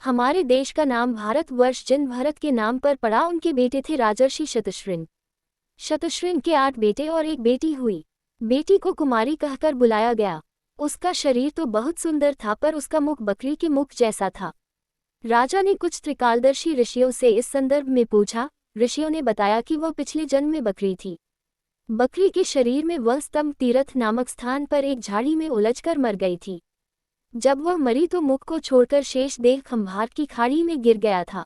हमारे देश का नाम भारतवर्ष जिन भरत के नाम पर पड़ा उनके बेटे थे राजर्षि शतशृंग। शतशृंग के 8 बेटे और एक बेटी हुई। बेटी को कुमारी कहकर बुलाया गया। उसका शरीर तो बहुत सुंदर था पर उसका मुख बकरी के मुख जैसा था। राजा ने कुछ त्रिकालदर्शी ऋषियों से इस संदर्भ में पूछा। ऋषियों ने बताया कि वह पिछले जन्म में बकरी थी। बकरी के शरीर में वह स्तंभ तीरथ नामक स्थान पर एक झाड़ी में उलझकर मर गई थी। जब वह मरी तो मुख को छोड़कर शेष देह खंभार की खाड़ी में गिर गया था।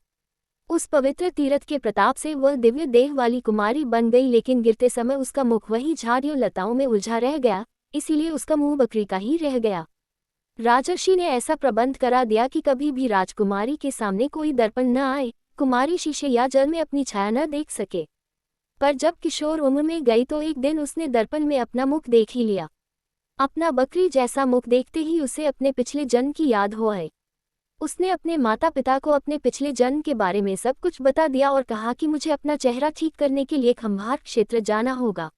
उस पवित्र तीरथ के प्रताप से वह दिव्य देह वाली कुमारी बन गई, लेकिन गिरते समय उसका मुख वही झाड़ियों लताओं में उलझा रह गया, इसीलिए उसका मुंह बकरी का ही रह गया। राजर्षि ने ऐसा प्रबंध करा दिया कि कभी भी राजकुमारी के सामने कोई दर्पण न आए, कुमारी शीशे या जल में अपनी छाया न देख सके। पर जब किशोर उम्र में गई तो एक दिन उसने दर्पण में अपना मुख देख ही लिया। अपना बकरी जैसा मुख देखते ही उसे अपने पिछले जन्म की याद हो आई। उसने अपने माता पिता को अपने पिछले जन्म के बारे में सब कुछ बता दिया और कहा कि मुझे अपना चेहरा ठीक करने के लिए खंभार क्षेत्र जाना होगा।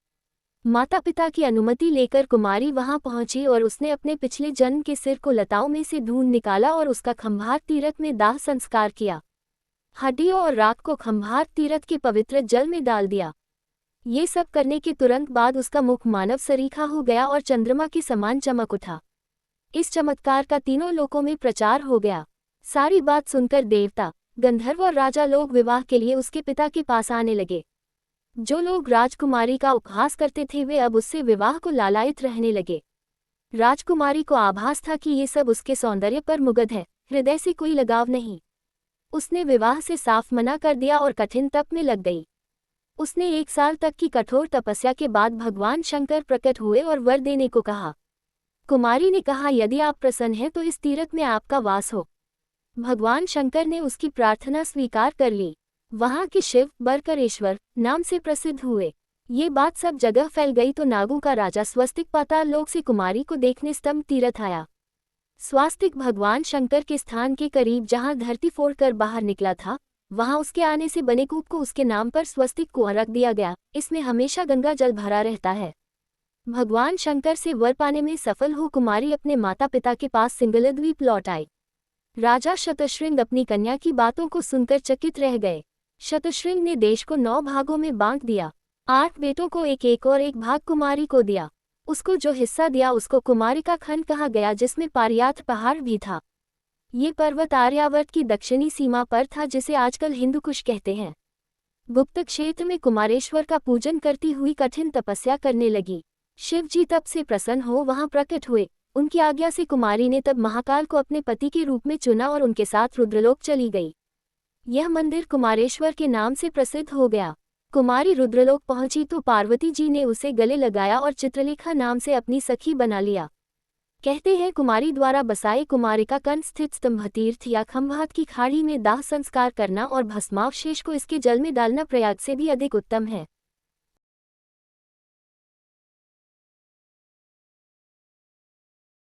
माता पिता की अनुमति लेकर कुमारी वहां पहुंची और उसने अपने पिछले जन्म के सिर को लताओं में से ढूंढ निकाला और उसका खंभार तीरथ में दाह संस्कार किया। हड्डियों और राख को खंभार तीरथ के पवित्र जल में डाल दिया। ये सब करने के तुरंत बाद उसका मुख मानव सरीखा हो गया और चंद्रमा के समान चमक उठा। इस चमत्कार का तीनों लोकों में प्रचार हो गया। सारी बात सुनकर देवता, गंधर्व और राजा लोग विवाह के लिए उसके पिता के पास आने लगे। जो लोग राजकुमारी का उपहास करते थे वे अब उससे विवाह को लालायित रहने लगे। राजकुमारी को आभास था कि ये सब उसके सौंदर्य पर मुग्ध है, हृदय से कोई लगाव नहीं। उसने विवाह से साफ मना कर दिया और कठिन तप में लग गई। उसने 1 साल तक की कठोर तपस्या के बाद भगवान शंकर प्रकट हुए और वर देने को कहा। कुमारी ने कहा, यदि आप प्रसन्न हैं तो इस तीरथ में आपका वास हो। भगवान शंकर ने उसकी प्रार्थना स्वीकार कर ली। वहां के शिव बरकरेश्वर नाम से प्रसिद्ध हुए। ये बात सब जगह फैल गई तो नागों का राजा स्वस्तिक पाताल लोक से कुमारी को देखने स्तंभ तीरथ आया। स्वास्तिक भगवान शंकर के स्थान के करीब जहां धरती फोड़कर बाहर निकला था, वहां उसके आने से बने कूप को उसके नाम पर स्वस्तिक कुआं रख दिया गया। इसमें हमेशा गंगा जल भरा रहता है। भगवान शंकर से वर पाने में सफल हो कुमारी अपने माता पिता के पास सिंगलद्वीप लौट आई। राजा शतशृंग अपनी कन्या की बातों को सुनकर चकित रह गए। शतशृंग ने देश को 9 भागों में बांट दिया। 8 बेटों को एक एक और एक भाग कुमारी को दिया। उसको जो हिस्सा दिया उसको कुमारी का खंड कहा गया, जिसमें पारियात्र पहाड़ भी था। ये पर्वत आर्यावर्त की दक्षिणी सीमा पर था, जिसे आजकल हिंदुकुश कहते हैं। गुप्त क्षेत्र में कुमारेश्वर का पूजन करती हुई कठिन तपस्या करने लगी। शिव जी तप से प्रसन्न हो वहां प्रकट हुए। उनकी आज्ञा से कुमारी ने तब महाकाल को अपने पति के रूप में चुना और उनके साथ रुद्रलोक चली गई। यह मंदिर कुमारेश्वर के नाम से प्रसिद्ध हो गया। कुमारी रुद्रलोक पहुंची तो पार्वती जी ने उसे गले लगाया और चित्रलेखा नाम से अपनी सखी बना लिया। कहते हैं कुमारी द्वारा बसाए कुमारिका कंठ स्थित स्तंभतीर्थ या खंभात की खाड़ी में दाह संस्कार करना और भस्मावशेष को इसके जल में डालना प्रयाग से भी अधिक उत्तम है।